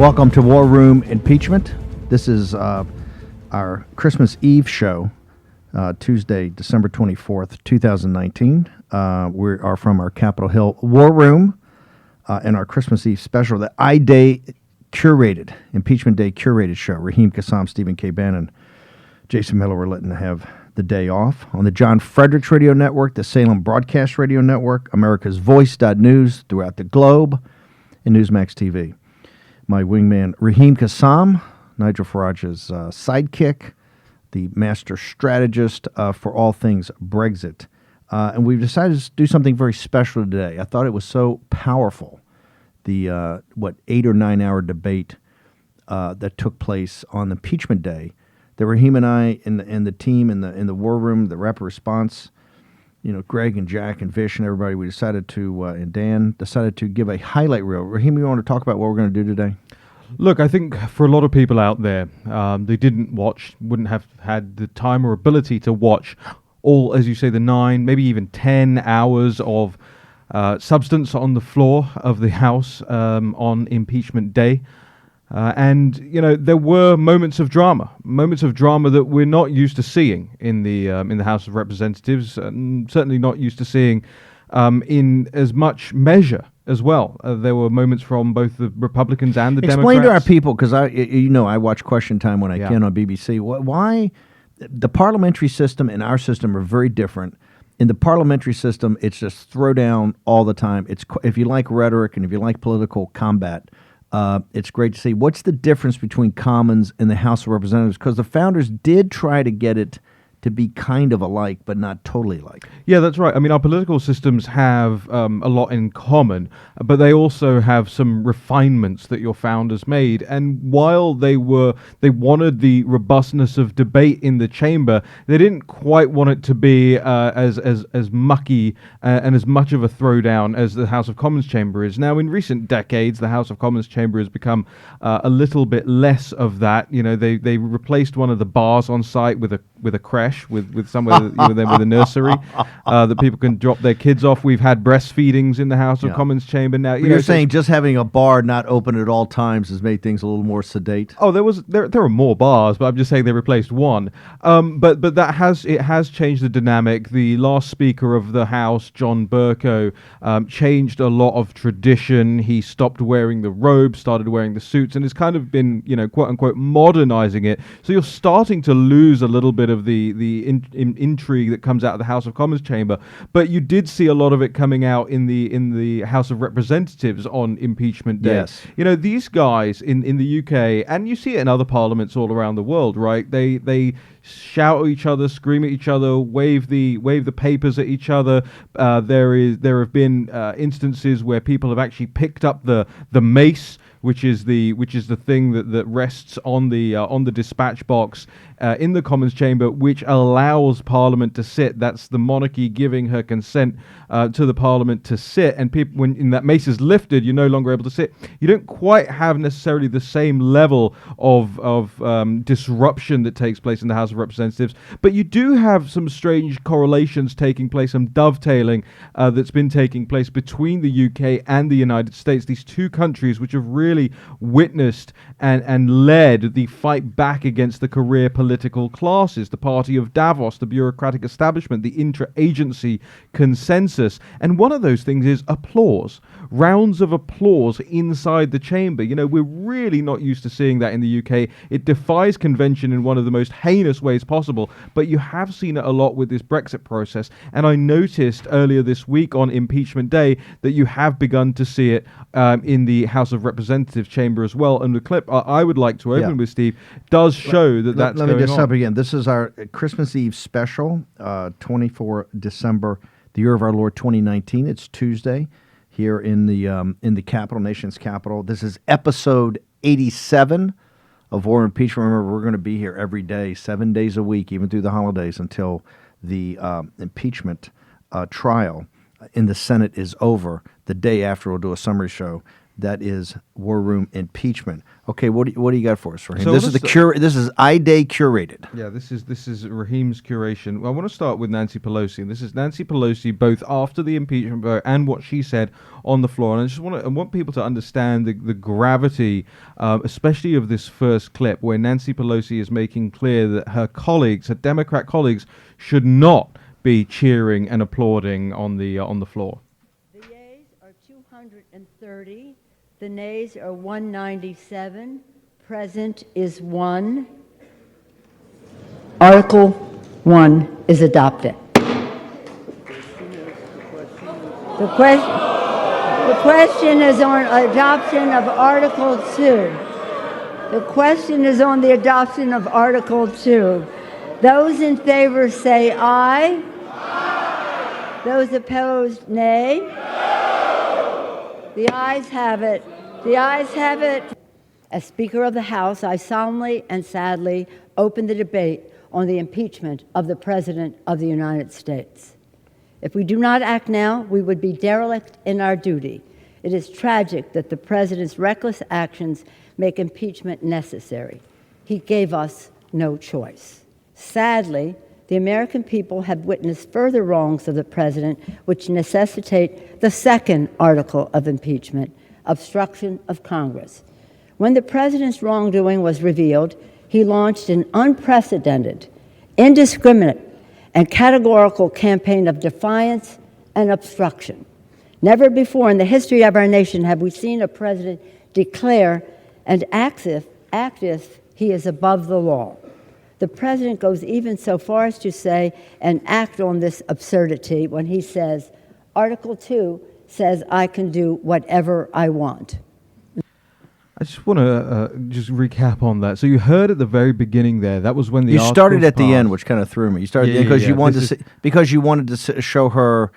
Welcome to War Room Impeachment. This is our Christmas Eve show, Tuesday, December 24th, 2019. We are from our Capitol Hill War Room and our Christmas Eve special, the I-Day curated, Impeachment Day curated show. Raheem, Kassam, Stephen K. Bannon, Jason Miller were letting to have the day off. On the John Fredericks Radio Network, the Salem Broadcast Radio Network, America's Voice.news throughout the globe, and Newsmax TV. My wingman, Raheem Kassam, Nigel Farage's sidekick, the master strategist for all things Brexit. And we've decided to do something very special today. I thought it was so powerful, the 8 or 9 hour debate that took place on impeachment day, that Raheem and I and the team in the war room, the rapid response, Greg and Jack and Vish and everybody, we decided to, and Dan decided to give a highlight reel. Raheem, you want to talk about what we're going to do today? Look, I think for a lot of people out there, they wouldn't have had the time or ability to watch all, as you say, the 9, maybe even 10 hours of substance on the floor of the House on impeachment day. And there were moments of drama that we're not used to seeing in the House of Representatives, and certainly not used to seeing in as much measure as well. There were moments from both the Republicans and the Democrats. Explain to our people, because I watch Question Time when I can on BBC. Why the parliamentary system and our system are very different. In the parliamentary system, it's just throw down all the time. It's if you like rhetoric and if you like political combat. It's great to see. What's the difference between Commons and the House of Representatives? Because the founders did try to get it to be kind of alike, but not totally alike. Yeah, that's right. I mean, our political systems have a lot in common, but they also have some refinements that your founders made. And while they wanted the robustness of debate in the chamber, they didn't quite want it to be as mucky and as much of a throwdown as the House of Commons chamber is. Now, in recent decades, the House of Commons chamber has become a little bit less of that. They replaced one of the bars on site with a creche. With somewhere with a nursery that people can drop their kids off. We've had breastfeedings in the House of Commons chamber. Now you're saying just having a bar not open at all times has made things a little more sedate. Oh, there are more bars, but I'm just saying they replaced one. But it has changed the dynamic. The last Speaker of the House, John Bercow, changed a lot of tradition. He stopped wearing the robe, started wearing the suits, and has kind of been quote unquote modernizing it. So you're starting to lose a little bit of the intrigue that comes out of the House of Commons chamber, but you did see a lot of it coming out in the House of Representatives on impeachment day. Yes. These guys in the UK, and you see it in other parliaments all around the world, right? They shout at each other, scream at each other, wave the papers at each other. There have been instances where people have actually picked up the mace, which is the thing that rests on the dispatch box in the Commons chamber, which allows Parliament to sit. That's the monarchy giving her consent to the Parliament to sit. And people, when that mace is lifted, you're no longer able to sit. You don't quite have necessarily the same level of disruption that takes place in the House of Representatives, but you do have some strange correlations taking place, some dovetailing that's been taking place between the UK and the United States. These two countries which have really witnessed and led the fight back against the career political classes, the party of Davos, the bureaucratic establishment, the intra-agency consensus. And one of those things is applause. Rounds of applause inside the chamber. We're really not used to seeing that in the UK. It defies convention in one of the most heinous ways possible, but you have seen it a lot with this Brexit process. And I noticed earlier this week on impeachment day that you have begun to see it in the House of Representatives chamber as well. And the clip I would like to open with, Steve, does show that's going on. Let me just stop again. This is our Christmas Eve special, 24 December, the year of our Lord 2019. It's Tuesday here in the capital, nation's capital. This is episode 87 of War and Impeachment. Remember, we're going to be here every day, 7 days a week, even through the holidays, until the impeachment trial in the Senate is over. The day after, we'll do a summary show. That is War Room Impeachment. Okay, what do you got for us, Raheem? So This is This is iDay curated. Yeah, this is Raheem's curation. Well, I want to start with Nancy Pelosi, and this is Nancy Pelosi both after the impeachment vote and what she said on the floor. And I want people to understand the gravity, especially of this first clip, where Nancy Pelosi is making clear that her colleagues, her Democrat colleagues, should not be cheering and applauding on the floor. The yeas are 230. The nays are 197. Present is 1. Article 1 is adopted. The question is on adoption of Article 2. The question is on the adoption of Article 2. Those in favor say aye. Aye. Those opposed, nay. No. The ayes have it. The ayes have it. As Speaker of the House, I solemnly and sadly open the debate on the impeachment of the President of the United States. If we do not act now, we would be derelict in our duty. It is tragic that the President's reckless actions make impeachment necessary. He gave us no choice. Sadly, the American people have witnessed further wrongs of the President which necessitate the second article of impeachment, obstruction of Congress. When the President's wrongdoing was revealed, he launched an unprecedented, indiscriminate, and categorical campaign of defiance and obstruction. Never before in the history of our nation have we seen a president declare and act if he is above the law. The president goes even so far as to say and act on this absurdity when he says, Article 2 says I can do whatever I want. I just want to just recap on that. So you heard at the very beginning there, that was when the You started at the passed. end, which kind of threw me. You started Yeah, because yeah, you yeah. wanted This to because you wanted to show her.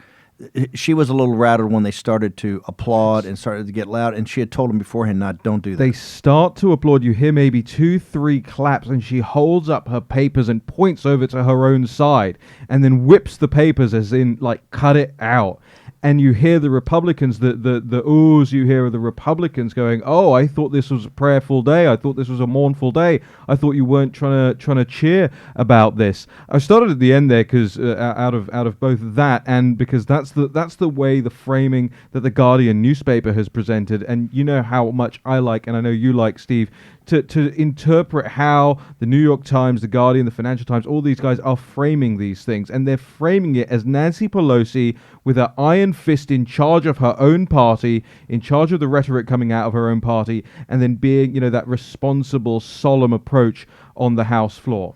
She was a little rattled when they started to applaud and started to get loud, and she had told him beforehand, don't do that. They start to applaud. You hear maybe 2-3 claps, and she holds up her papers and points over to her own side, and then whips the papers as in, like, cut it out. And you hear the Republicans, the oohs you hear of the Republicans going, oh, I thought this was a prayerful day. I thought this was a mournful day. I thought you weren't trying to cheer about this. I started at the end there because out of both that and because that's the way the framing that the Guardian newspaper has presented. And you know how much I like, and I know you like, Steve, to interpret how the New York Times, the Guardian, the Financial Times, all these guys are framing these things. And they're framing it as Nancy Pelosi with her iron fist in charge of her own party, in charge of the rhetoric coming out of her own party, and then being, that responsible, solemn approach on the House floor.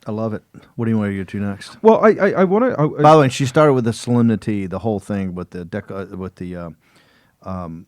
I love it. What do you want to get to next? Well, I want to... By the way, she started with the solemnity, the whole thing with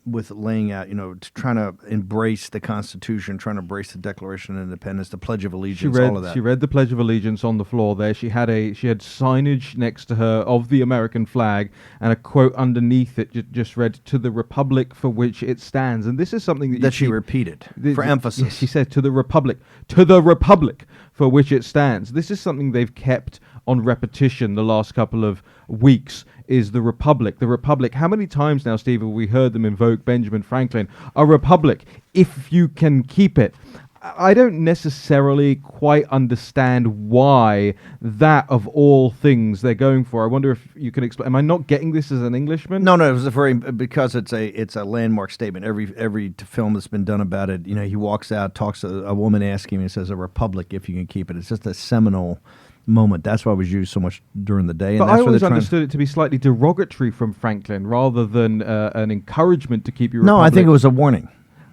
with laying out, trying to embrace the Constitution, trying to embrace the Declaration of Independence, the Pledge of Allegiance, all of that. She read the Pledge of Allegiance on the floor there. She had signage next to her of the American flag, and a quote underneath it just read, "To the Republic for which it stands." And this is something that she repeated for emphasis. Yes, she said, to the Republic for which it stands. This is something they've kept on repetition the last couple of weeks, is the Republic. The Republic. How many times now, Steve, have we heard them invoke Benjamin Franklin? A republic, if you can keep it. I don't necessarily quite understand why that, of all things, they're going for. I wonder if you can explain. Am I not getting this as an Englishman? No, it was because it's a landmark statement. Every film that's been done about it, he walks out, talks to a woman, asking him, and says, "A republic, if you can keep it." It's just a seminal moment. That's why it was used so much during the day. But I always understood it to be slightly derogatory from Franklin, rather than an encouragement to keep your republic. No, I think it was a warning.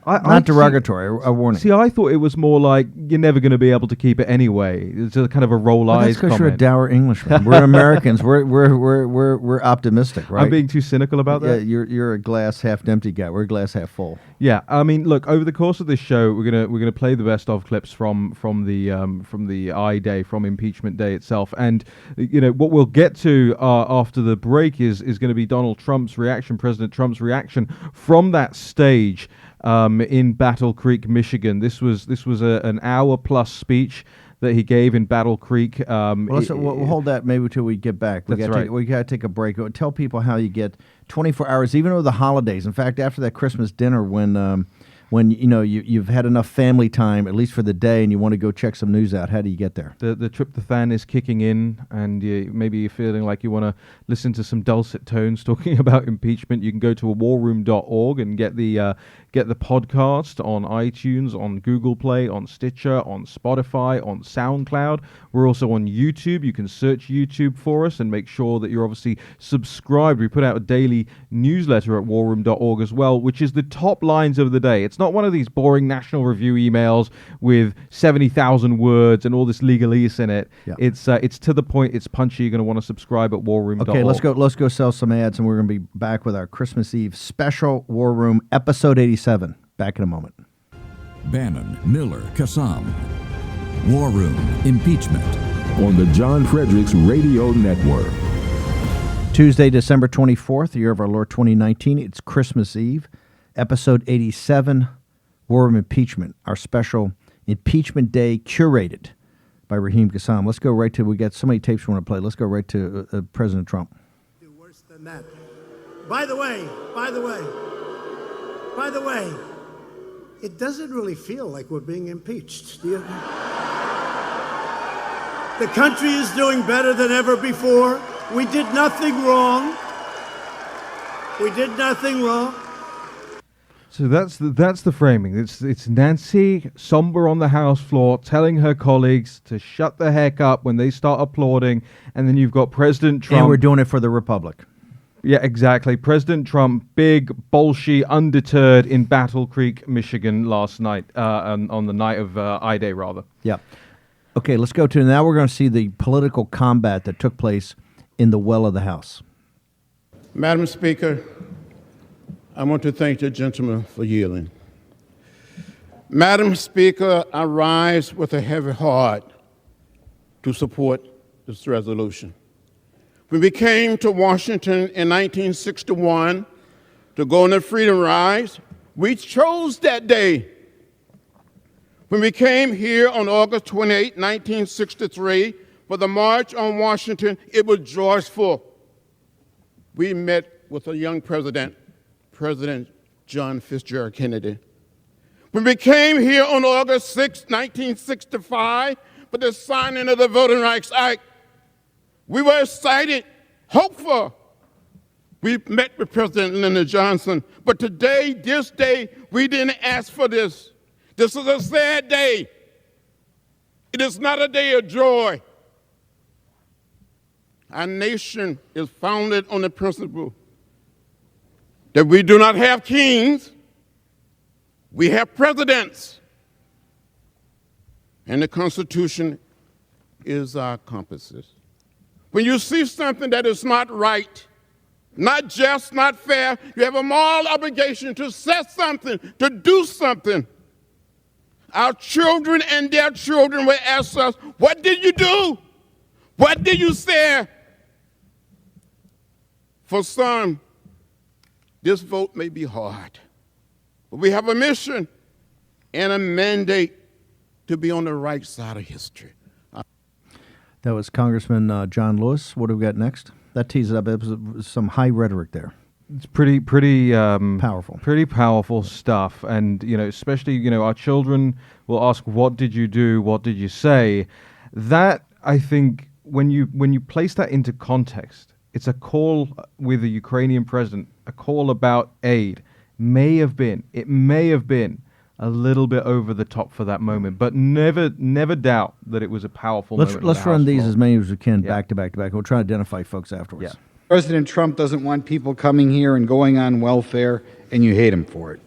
Not derogatory, a warning. See, I thought it was more like, you're never going to be able to keep it anyway. It's a kind of a roll eyes comment. That's because you're a dour Englishman. We're Americans. We're optimistic, right? I'm being too cynical about that. Yeah, you're a glass half empty guy. We're a glass half full. Yeah, I mean, look, over the course of this show, we're gonna play the best of clips from the I Day, from Impeachment Day itself, and what we'll get to after the break is going to be Donald Trump's reaction, President Trump's reaction from that stage in Battle Creek, Michigan. This was an hour plus speech that he gave in Battle Creek. We'll hold that maybe until we get back. That's right. We got to take a break. Tell people how you get 24 hours, even over the holidays. In fact, after that Christmas dinner, when you've had enough family time, at least for the day, and you want to go check some news out, how do you get there? The tryptophan is kicking in, and maybe you're feeling like you want to listen to some dulcet tones talking about impeachment. You can go to warroom.org and get the podcast on iTunes, on Google Play, on Stitcher, on Spotify, on SoundCloud. We're also on YouTube. You can search YouTube for us and make sure that you're obviously subscribed. We put out a daily newsletter at warroom.org as well, which is the top lines of the day. It's not one of these boring National Review emails with 70,000 words and all this legalese in it. Yeah. It's to the point. It's punchy. You're going to want to subscribe at warroom.org. Okay, let's go sell some ads, and we're going to be back with our Christmas Eve special War Room, episode 87. Back in a moment. Bannon, Miller, Kassam. War Room, Impeachment. On the John Fredericks Radio Network. Tuesday, December 24th, the year of our Lord 2019. It's Christmas Eve, episode 87, War Room Impeachment, our special Impeachment Day curated by Raheem Kassam. Let's go right to, we got so many tapes we want to play. Let's go right to President Trump. Do worse than that. By the way, it doesn't really feel like we're being impeached, do you? The country is doing better than ever before. We did nothing wrong. So that's the framing. It's Nancy somber on the House floor telling her colleagues to shut the heck up when they start applauding, and then you've got President Trump. And we're doing it for the Republic. Yeah, exactly. President Trump, big, bolshy, undeterred in Battle Creek, Michigan last night, on the night of I-Day, rather. Yeah. Okay, let's go to, now we're going to see the political combat that took place in the well of the House. Madam Speaker, I want to thank the gentleman for yielding. Madam Speaker, I rise with a heavy heart to support this resolution. When we came to Washington in 1961 to go on the Freedom Rise, we chose that day. When we came here on August 28, 1963, for the March on Washington, it was joyful. We met with a young president, President John Fitzgerald Kennedy. When we came here on August 6, 1965, for the signing of the Voting Rights Act, we were excited, hopeful. We met with President Lyndon Johnson, but today, this day, we didn't ask for this. This is a sad day. It is not a day of joy. Our nation is founded on the principle that we do not have kings, we have presidents. And the Constitution is our compasses. When you see something that is not right, not just, not fair, you have a moral obligation to say something, to do something. Our children and their children will ask us, what did you do? What did you say? For some, this vote may be hard, but we have a mission and a mandate to be on the right side of history. That was Congressman John Lewis. What do we got next? That teases up. It was some high rhetoric there. It's pretty powerful. Pretty powerful stuff. And, especially, our children will ask, what did you do? What did you say? That, I think, when you place that into context, it's a call with the Ukrainian president, a call about aid. It may have been a little bit over the top for that moment, but never doubt that it was a powerful moment. Let's run these as many as we can back to back to back. We'll try to identify folks afterwards. Yeah. President Trump doesn't want people coming here and going on welfare, and you hate him for it.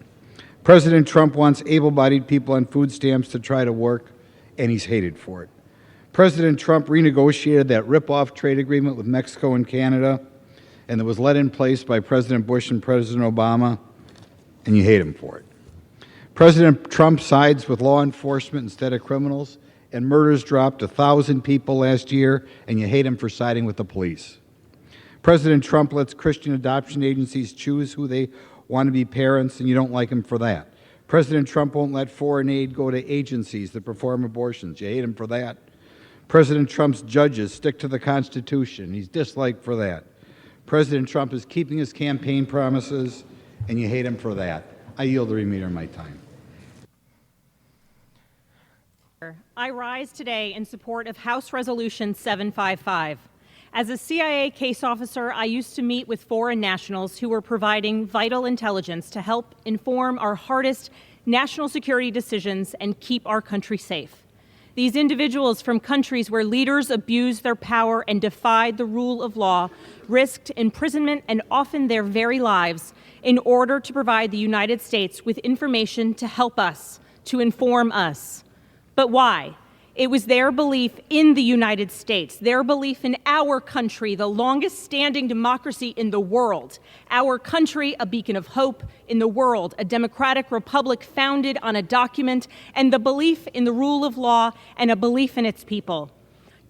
President Trump wants able-bodied people on food stamps to try to work, and he's hated for it. President Trump renegotiated that rip-off trade agreement with Mexico and Canada, and it was let in place by President Bush and President Obama, and you hate him for it. President Trump sides with law enforcement instead of criminals, and murders dropped 1,000 people last year, and you hate him for siding with the police. President Trump lets Christian adoption agencies choose who they want to be parents, and you don't like him for that. President Trump won't let foreign aid go to agencies that perform abortions. You hate him for that. President Trump's judges stick to the Constitution. He's disliked for that. President Trump is keeping his campaign promises, and you hate him for that. I yield the remainder of my time. I rise today in support of House Resolution 755. As a CIA case officer, I used to meet with foreign nationals who were providing vital intelligence to help inform our hardest national security decisions and keep our country safe. These individuals from countries where leaders abused their power and defied the rule of law risked imprisonment and often their very lives in order to provide the United States with information to help us, to inform us. But why? It was their belief in the United States, their belief in our country, the longest standing democracy in the world, our country, a beacon of hope in the world, a democratic republic founded on a document, and the belief in the rule of law and a belief in its people.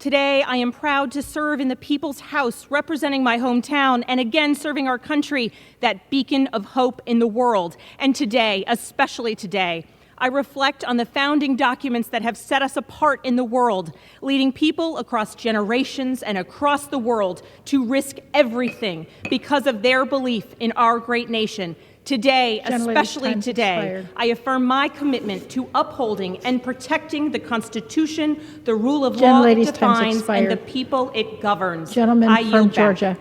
Today, I am proud to serve in the People's House, representing my hometown, and again serving our country, that beacon of hope in the world. And today, especially today, I reflect on the founding documents that have set us apart in the world, leading people across generations and across the world to risk everything because of their belief in our great nation. Today, especially today, I affirm my commitment to upholding and protecting the Constitution, the rule of law it defines, and the people it governs. Gentleman from Georgia.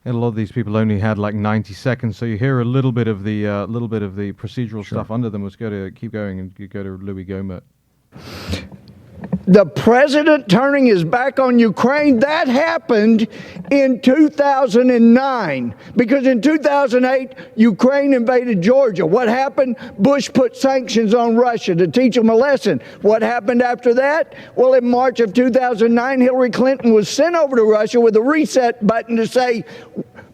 And a lot of these people only had like 90 seconds, so you hear a little bit of the procedural stuff under them. Let's keep going and go to Louis Gohmert. The president turning his back on Ukraine, that happened in 2009, because in 2008, Ukraine invaded Georgia. What happened? Bush put sanctions on Russia to teach them a lesson. What happened after that? Well, in March of 2009, Hillary Clinton was sent over to Russia with a reset button to say,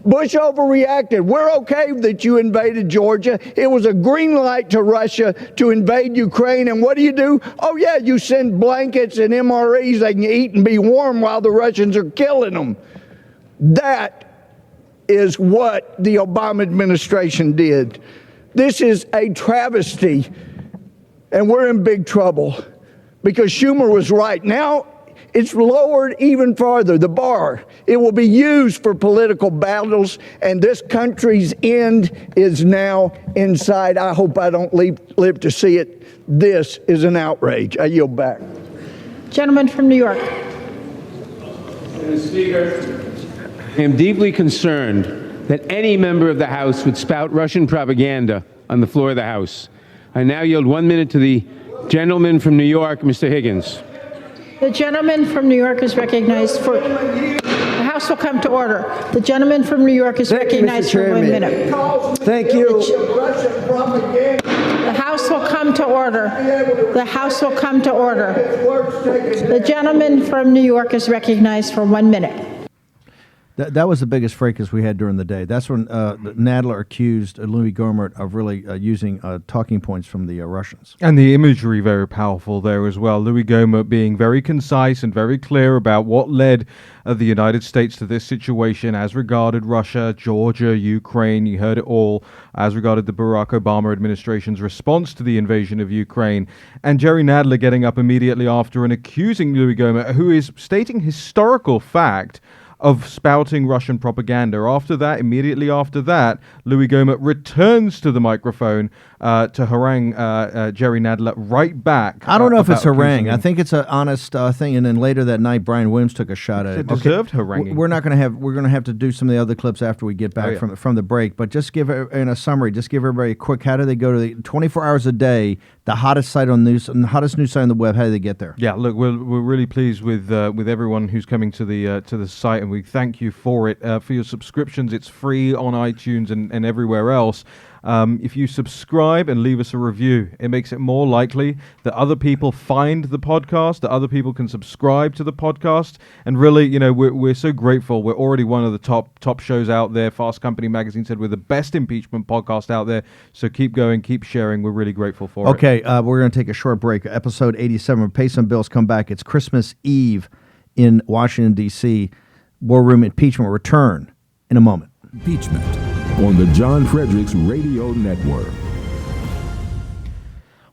Bush overreacted. We're okay that you invaded Georgia. It was a green light to Russia to invade Ukraine. And what do? Oh, yeah, you send blankets and MREs they can eat and be warm while the Russians are killing them. That is what the Obama administration did. This is a travesty, and we're in big trouble because Schumer was right. Now, it's lowered even farther, the bar. It will be used for political battles, and this country's end is now in sight. I hope I don't live to see it. This is an outrage. I yield back. Gentleman from New York. Mr. Speaker, I am deeply concerned that any member of the House would spout Russian propaganda on the floor of the House. I now yield 1 minute to the gentleman from New York, Mr. Higgins. The gentleman from New York is recognized for... The House will come to order. The gentleman from New York is recognized for 1 minute. Thank you. The House will come to order. The House will come to order. The gentleman from New York is recognized for 1 minute. That was the biggest fracas we had during the day. That's when Nadler accused Louis Gohmert of really using talking points from the Russians. And the imagery very powerful there as well. Louis Gohmert being very concise and very clear about what led the United States to this situation as regarded Russia, Georgia, Ukraine. You heard it all as regarded the Barack Obama administration's response to the invasion of Ukraine. And Jerry Nadler getting up immediately after and accusing Louis Gohmert, who is stating historical fact of spouting Russian propaganda. Immediately after that, Louis Gohmert returns to the microphone to harangue Jerry Nadler right back. I don't know if it's harangue. I think it's an honest thing. And then later that night, Brian Williams took a shot at it. Deserved haranguing. We're going to have to do some of the other clips after we get back from the break. But just give in a summary. Just give everybody a quick. How do they go to the 24 hours a day? The hottest site on news, and the hottest news site on the web. How do they get there? Yeah, look, we're really pleased with everyone who's coming to the site, and we thank you for it. For your subscriptions, it's free on iTunes and everywhere else. If you subscribe and leave us a review, it makes it more likely that other people find the podcast, that other people can subscribe to the podcast. And really, we're so grateful. We're already one of the top shows out there. Fast Company magazine said we're the best impeachment podcast out there. So keep going, keep sharing. We're really grateful for it. Okay, we're going to take a short break. Episode 87. Pay some bills. Come back. It's Christmas Eve in Washington, D.C. War Room Impeachment. Return in a moment. Impeachment. On the John Fredericks Radio Network.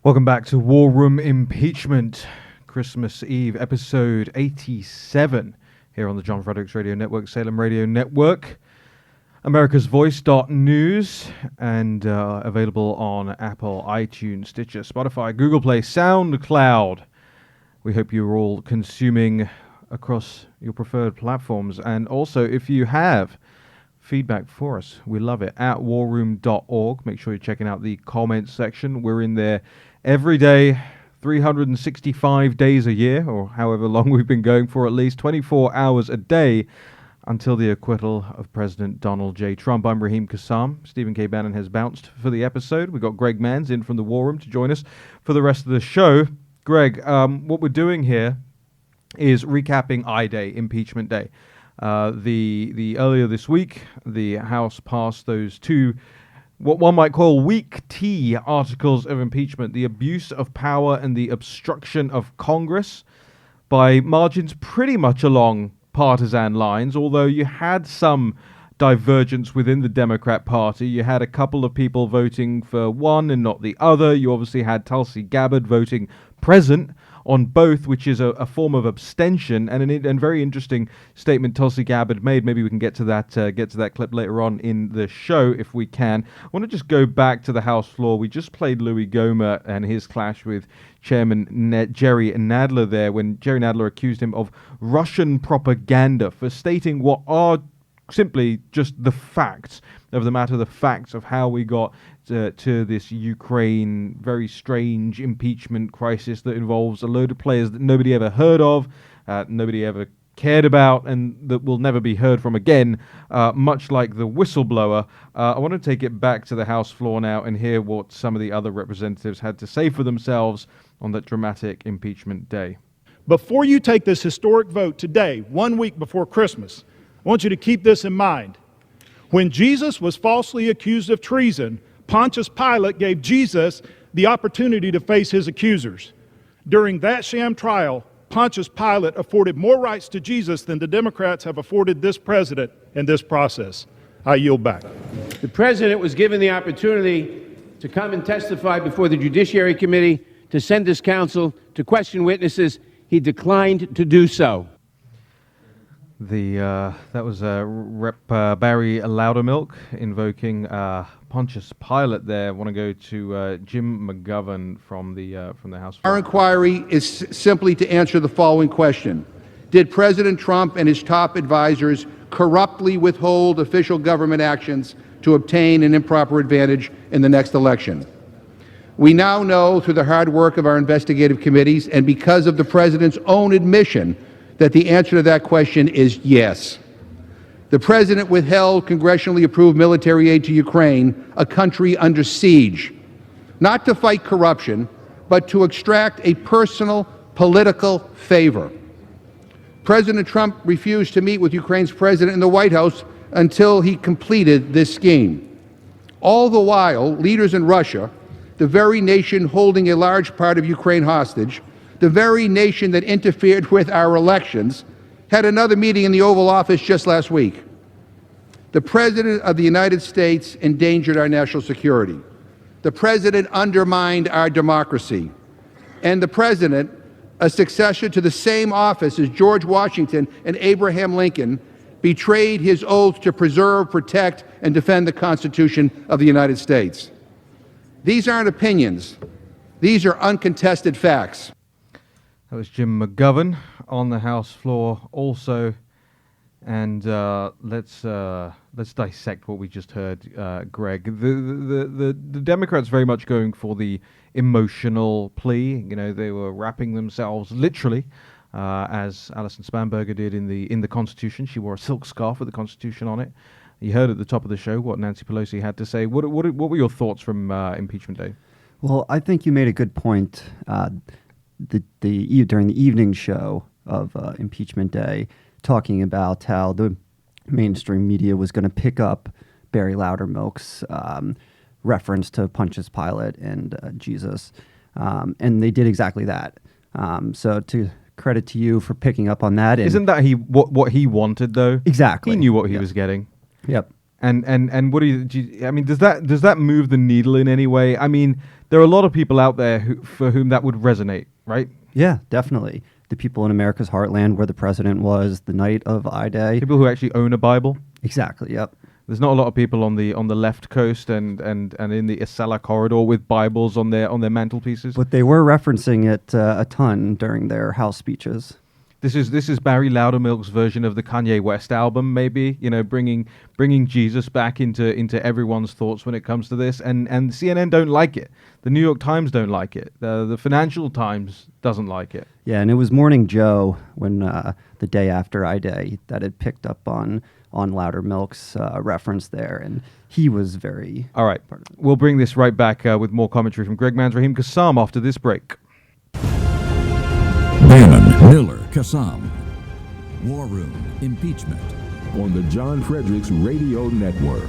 Welcome back to War Room Impeachment, Christmas Eve, episode 87, here on the John Fredericks Radio Network, Salem Radio Network, America's Voice.news, and available on Apple, iTunes, Stitcher, Spotify, Google Play, SoundCloud. We hope you're all consuming across your preferred platforms. And also, if you have feedback for us, we love it, at warroom.org. Make sure you're checking out the comments section. We're in there every day, 365 days a year, or however long we've been going for, at least 24 hours a day until the acquittal of President Donald J. Trump. I'm Raheem Kassam. Stephen K. Bannon has bounced for the episode. We've got Greg Manns in from the War Room to join us for the rest of the show. Greg, what we're doing here is recapping I-Day, Impeachment Day. The earlier this week, the House passed those two, what one might call weak T articles of impeachment, the abuse of power and the obstruction of Congress, by margins pretty much along partisan lines, although you had some divergence within the Democrat Party. You had a couple of people voting for one and not the other. You obviously had Tulsi Gabbard voting present on both, which is a form of abstention, and a very interesting statement Tulsi Gabbard made. Maybe we can get to that clip later on in the show if we can. I want to just go back to the House floor. We just played Louis Gohmert and his clash with Chairman Jerry Nadler there, when Jerry Nadler accused him of Russian propaganda for stating what are simply just the facts of the matter, the facts of how we got to this Ukraine very strange impeachment crisis that involves a load of players that nobody ever heard of, nobody ever cared about, and that will never be heard from again, much like the whistleblower. I want to take it back to the House floor now and hear what some of the other representatives had to say for themselves on that dramatic impeachment day. Before you take this historic vote today, 1 week before Christmas, I want you to keep this in mind. When Jesus was falsely accused of treason, Pontius Pilate gave Jesus the opportunity to face his accusers. During that sham trial, Pontius Pilate afforded more rights to Jesus than the Democrats have afforded this president in this process. I yield back. The president was given the opportunity to come and testify before the Judiciary Committee, to send his counsel, to question witnesses. He declined to do so. That was Rep. Barry Loudermilk invoking Pontius Pilate there. I want to go to Jim McGovern from the House. Our inquiry is simply to answer the following question. Did President Trump and his top advisors corruptly withhold official government actions to obtain an improper advantage in the next election? We now know through the hard work of our investigative committees and because of the president's own admission that the answer to that question is yes. The president withheld congressionally approved military aid to Ukraine, a country under siege, not to fight corruption, but to extract a personal political favor. President Trump refused to meet with Ukraine's president in the White House until he completed this scheme. All the while, leaders in Russia, the very nation holding a large part of Ukraine hostage, the very nation that interfered with our elections, had another meeting in the Oval Office just last week. The President of the United States endangered our national security. The President undermined our democracy. And the President, a successor to the same office as George Washington and Abraham Lincoln, betrayed his oath to preserve, protect, and defend the Constitution of the United States. These aren't opinions. These are uncontested facts. That was Jim McGovern on the House floor also. And let's dissect what we just heard, Greg. The Democrats very much going for the emotional plea. You know, they were wrapping themselves literally, as Alison Spanberger did in the Constitution. She wore a silk scarf with the Constitution on it. You heard at the top of the show what Nancy Pelosi had to say. What were your thoughts from Impeachment Day? Well, I think you made a good point during the evening show of Impeachment Day, talking about how the mainstream media was going to pick up Barry Loudermilk's reference to Pontius Pilate and Jesus, and they did exactly that. So to credit to you for picking up on that. Isn't that what he wanted, though? Exactly. He knew what he was getting. Yep. And what I mean, does that move the needle in any way? I mean, there are a lot of people out there for whom that would resonate, right? Yeah, definitely. The people in America's heartland where the president was the night of I-Day. People who actually own a Bible. Exactly, yep. There's not a lot of people on the left coast and in the Acela corridor with Bibles on their mantelpieces. But they were referencing it a ton during their House speeches. This is Barry Loudermilk's version of the Kanye West album, maybe, bringing Jesus back into everyone's thoughts when it comes to this. And CNN don't like it. The New York Times don't like it. The Financial Times doesn't like it. Yeah, and it was Morning Joe when the day after I-Day that had picked up on Loudermilk's reference there, and he was very... All right, we'll bring this right back with more commentary from Greg Mann's Raheem Kassam after this break. Bannon, Miller, Kassam. War Room, Impeachment. On the John Fredericks Radio Network.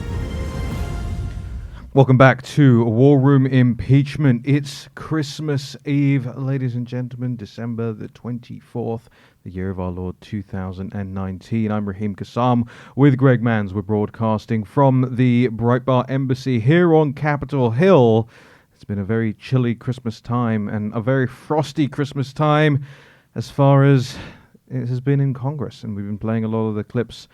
Welcome back to War Room Impeachment. It's Christmas Eve, ladies and gentlemen, December the 24th, the year of our Lord 2019. I'm Raheem Kassam with Greg Manns. We're broadcasting from the Breitbart Embassy here on Capitol Hill. It's been a very chilly Christmas time and a very frosty Christmas time as far as it has been in Congress. And we've been playing a lot of the clips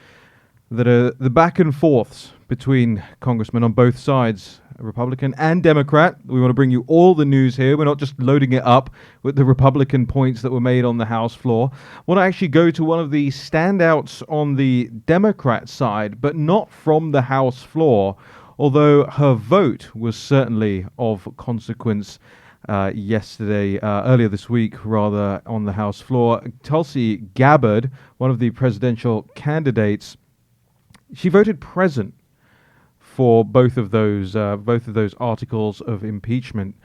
that are the back and forths between congressmen on both sides, Republican and Democrat. We want to bring you all the news here. We're not just loading it up with the Republican points that were made on the House floor. I want to actually go to one of the standouts on the Democrat side, but not from the House floor, although her vote was certainly of consequence earlier this week, rather, on the House floor. Tulsi Gabbard, one of the presidential candidates, she voted present for both of those articles of impeachment,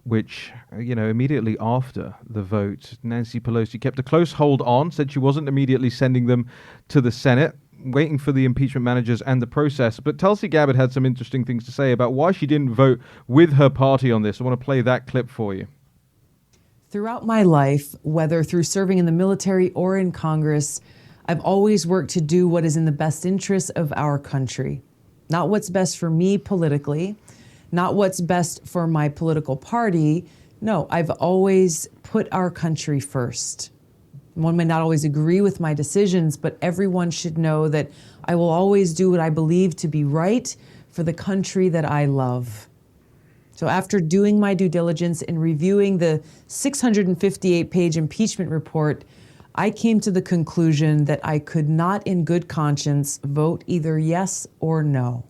which, immediately after the vote, Nancy Pelosi kept a close hold on, said she wasn't immediately sending them to the Senate, waiting for the impeachment managers and the process. But Tulsi Gabbard had some interesting things to say about why she didn't vote with her party on this. I want to play that clip for you. Throughout my life, whether through serving in the military or in Congress, I've always worked to do what is in the best interest of our country. Not what's best for me politically, not what's best for my political party. No, I've always put our country first. One may not always agree with my decisions, but everyone should know that I will always do what I believe to be right for the country that I love. So after doing my due diligence and reviewing the 658-page impeachment report, I came to the conclusion that I could not in good conscience vote either yes or no.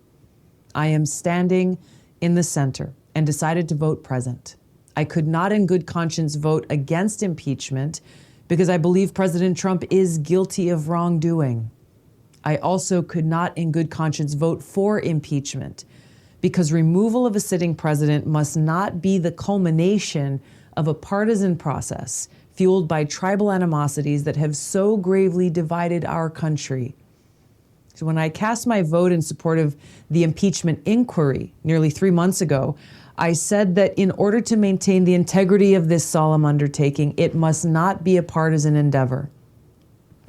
I am standing in the center and decided to vote present. I could not in good conscience vote against impeachment because I believe President Trump is guilty of wrongdoing. I also could not in good conscience vote for impeachment because removal of a sitting president must not be the culmination of a partisan process fueled by tribal animosities that have so gravely divided our country. So when I cast my vote in support of the impeachment inquiry nearly 3 months ago, I said that in order to maintain the integrity of this solemn undertaking, it must not be a partisan endeavor.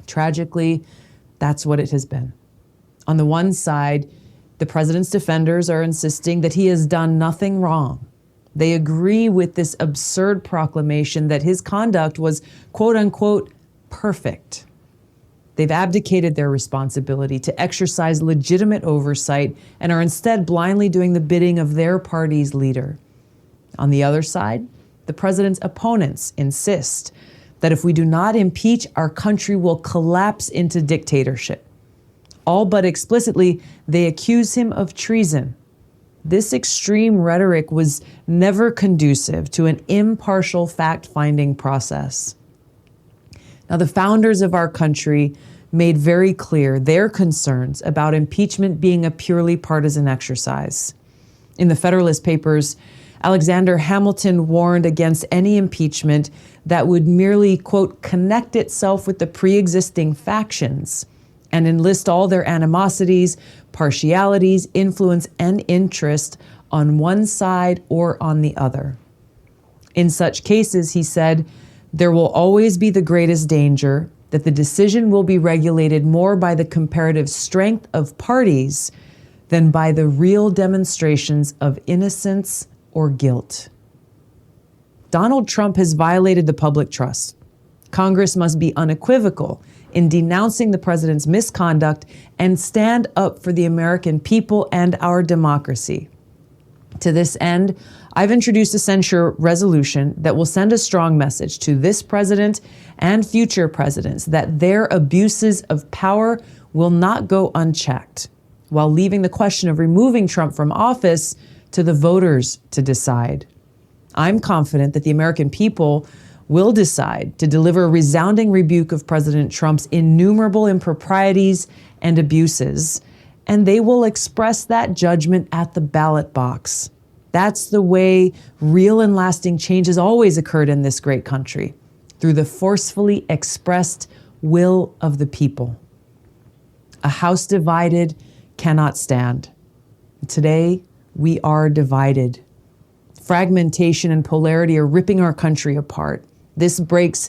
Tragically, that's what it has been. On the one side, the president's defenders are insisting that he has done nothing wrong. They agree with this absurd proclamation that his conduct was, quote unquote, perfect. They've abdicated their responsibility to exercise legitimate oversight and are instead blindly doing the bidding of their party's leader. On the other side, the president's opponents insist that if we do not impeach, our country will collapse into dictatorship. All but explicitly, they accuse him of treason. This extreme rhetoric was never conducive to an impartial fact-finding process. Now, the founders of our country made very clear their concerns about impeachment being a purely partisan exercise. In the Federalist Papers, Alexander Hamilton warned against any impeachment that would merely, quote, connect itself with the pre-existing factions and enlist all their animosities, partialities, influence, and interest on one side or on the other. In such cases, he said, there will always be the greatest danger that the decision will be regulated more by the comparative strength of parties than by the real demonstrations of innocence or guilt. Donald Trump has violated the public trust. Congress must be unequivocal in denouncing the president's misconduct and stand up for the American people and our democracy. To this end, I've introduced a censure resolution that will send a strong message to this president and future presidents that their abuses of power will not go unchecked, while leaving the question of removing Trump from office to the voters to decide. I'm confident that the American people will decide to deliver a resounding rebuke of President Trump's innumerable improprieties and abuses, and they will express that judgment at the ballot box. That's the way real and lasting change has always occurred in this great country, through the forcefully expressed will of the people. A house divided cannot stand. Today, we are divided. Fragmentation and polarity are ripping our country apart. This breaks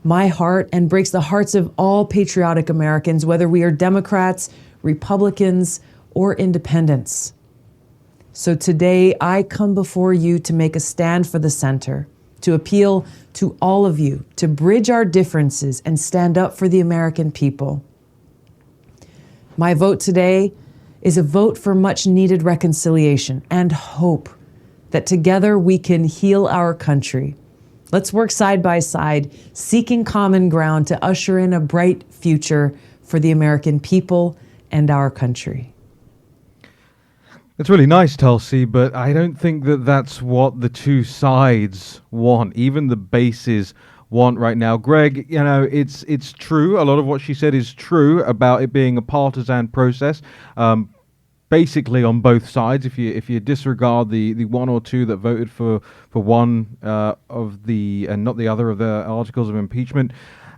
my heart and breaks the hearts of all patriotic Americans, whether we are Democrats, Republicans, or independents. So today, I come before you to make a stand for the center, to appeal to all of you, to bridge our differences and stand up for the American people. My vote today is a vote for much needed reconciliation and hope that together we can heal our country. Let's work side by side, seeking common ground to usher in a bright future for the American people and our country. It's really nice, Tulsi, but I don't think that that's what the two sides want, even the bases want right now. Greg, you know, it's true. A lot of what she said is true about it being a partisan process. Basically on both sides, if you disregard the one or two that voted for one of the and not the other of the articles of impeachment.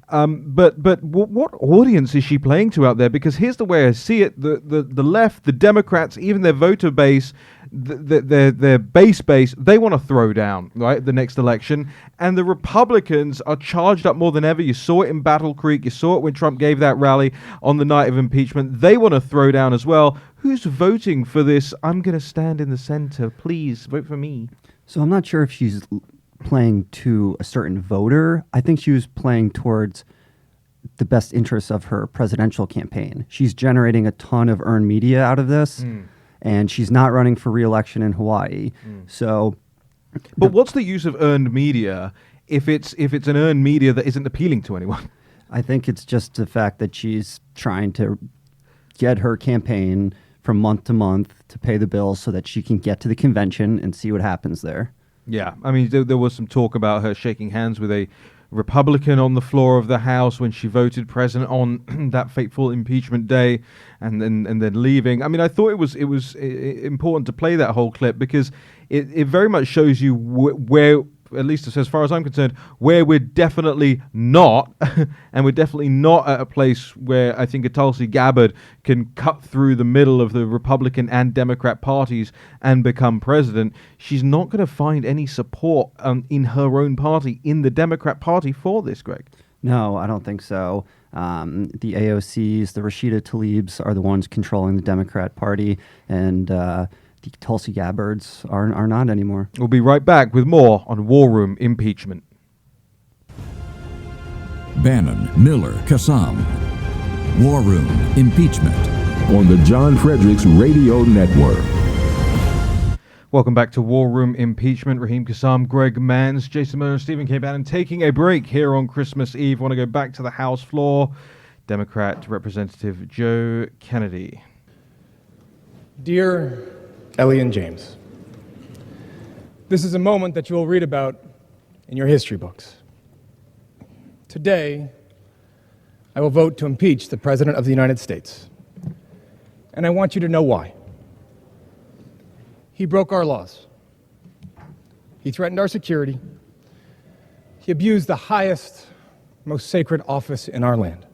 But what audience is she playing to out there? Because here's the way I see it: the left, the Democrats, even their voter base, their base, they want to throw down right the next election, and the Republicans are charged up more than ever. You saw it in Battle Creek, you saw it when Trump gave that rally on the night of impeachment. They want to throw down as well. Who's voting for this? I'm going to stand in the center. Please vote for me. So I'm not sure if she's playing to a certain voter. I think she was playing towards the best interests of her presidential campaign. She's generating a ton of earned media out of this, and she's not running for re-election in Hawaii. So, but what's the use of earned media if it's an earned media that isn't appealing to anyone? I think it's just the fact that she's trying to get her campaign from month to month to pay the bills so that she can get to the convention and see what happens there. Yeah, I mean, there was some talk about her shaking hands with a Republican on the floor of the House when she voted president on that fateful impeachment day, and then leaving. I mean, I thought it was important to play that whole clip because it very much shows you where, at least as far as I'm concerned, where we're definitely not, and we're definitely not at a place where I think a Tulsi Gabbard can cut through the middle of the Republican and Democrat parties and become president. She's not going to find any support in her own party, in the Democrat Party, for this, Greg. No, I don't think so. The AOCs, the Rashida Tlaibs are the ones controlling the Democrat Party, and the Tulsi Gabbards are not anymore. We'll be right back with more on War Room Impeachment. Bannon, Miller, Kassam. War Room Impeachment. On the John Fredericks Radio Network. Welcome back to War Room Impeachment. Raheem Kassam, Greg Manns, Jason Miller, and Stephen K. Bannon taking a break here on Christmas Eve. Want to go back to the House floor. Democrat Representative Joe Kennedy. Dear Ellie and James, this is a moment that you will read about in your history books. Today, I will vote to impeach the President of the United States. And I want you to know why. He broke our laws. He threatened our security. He abused the highest, most sacred office in our land.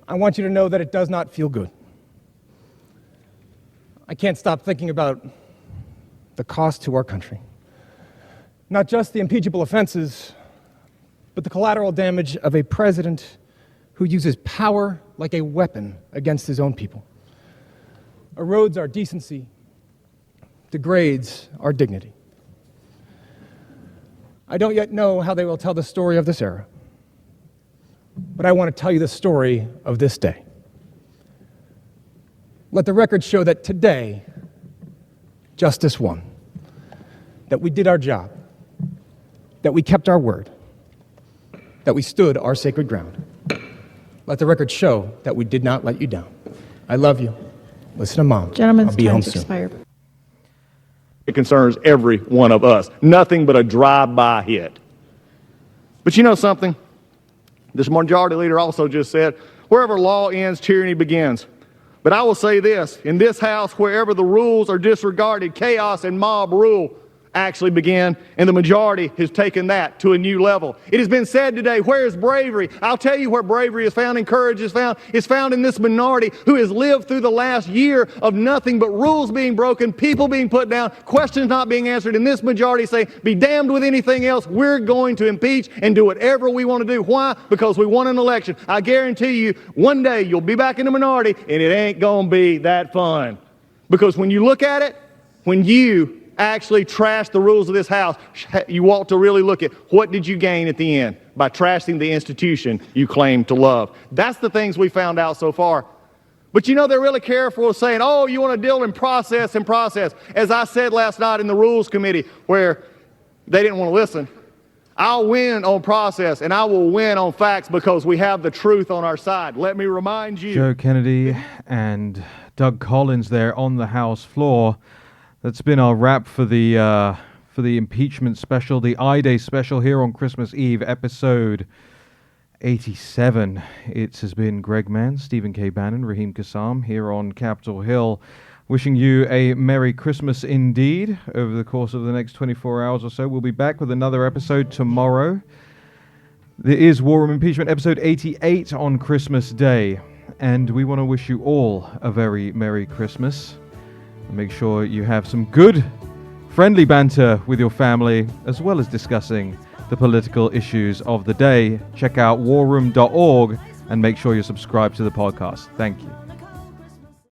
I want you to know that it does not feel good. I can't stop thinking about the cost to our country. Not just the impeachable offenses, but the collateral damage of a president who uses power like a weapon against his own people. erodes our decency, degrades our dignity. I don't yet know how they will tell the story of this era, but I want to tell you the story of this day. Let the record show that today, justice won, that we did our job, that we kept our word, that we stood our sacred ground. Let the record show that we did not let you down. I love you. Listen to Mom. Gentlemen's I'll be home time's soon. expired. It concerns every one of us. Nothing but a drive-by hit. But you know something? This majority leader also just said, wherever law ends, tyranny begins. But I will say this, in this House, wherever the rules are disregarded, chaos and mob rule actually begin, and the majority has taken that to a new level. It has been said today, where is bravery? I'll tell you where bravery is found and courage is found. It's found in this minority who has lived through the last year of nothing but rules being broken, people being put down, questions not being answered, and this majority say, be damned with anything else, we're going to impeach and do whatever we want to do. Why? Because we won an election. I guarantee you, one day you'll be back in the minority, and it ain't going to be that fun. Because when you look at it, when you actually trash the rules of this House, you ought to really look at what did you gain at the end by trashing the institution you claim to love. That's the things we found out so far. But you know, they're really careful of saying, oh, you want to deal in process and process. As I said last night in the Rules Committee where they didn't want to listen, I'll win on process and I will win on facts because we have the truth on our side. Let me remind you. Joe Kennedy and Doug Collins there on the House floor. That's been our wrap for the impeachment special, the I-Day special here on Christmas Eve, episode 87. It has been Greg Mann, Stephen K. Bannon, Raheem Kassam here on Capitol Hill, wishing you a Merry Christmas indeed over the course of the next 24 hours or so. We'll be back with another episode tomorrow. There is War Room Impeachment episode 88 on Christmas Day, and we want to wish you all a very Merry Christmas. Make sure you have some good, friendly banter with your family, as well as discussing the political issues of the day. Check out warroom.org and make sure you're subscribed to the podcast. Thank you.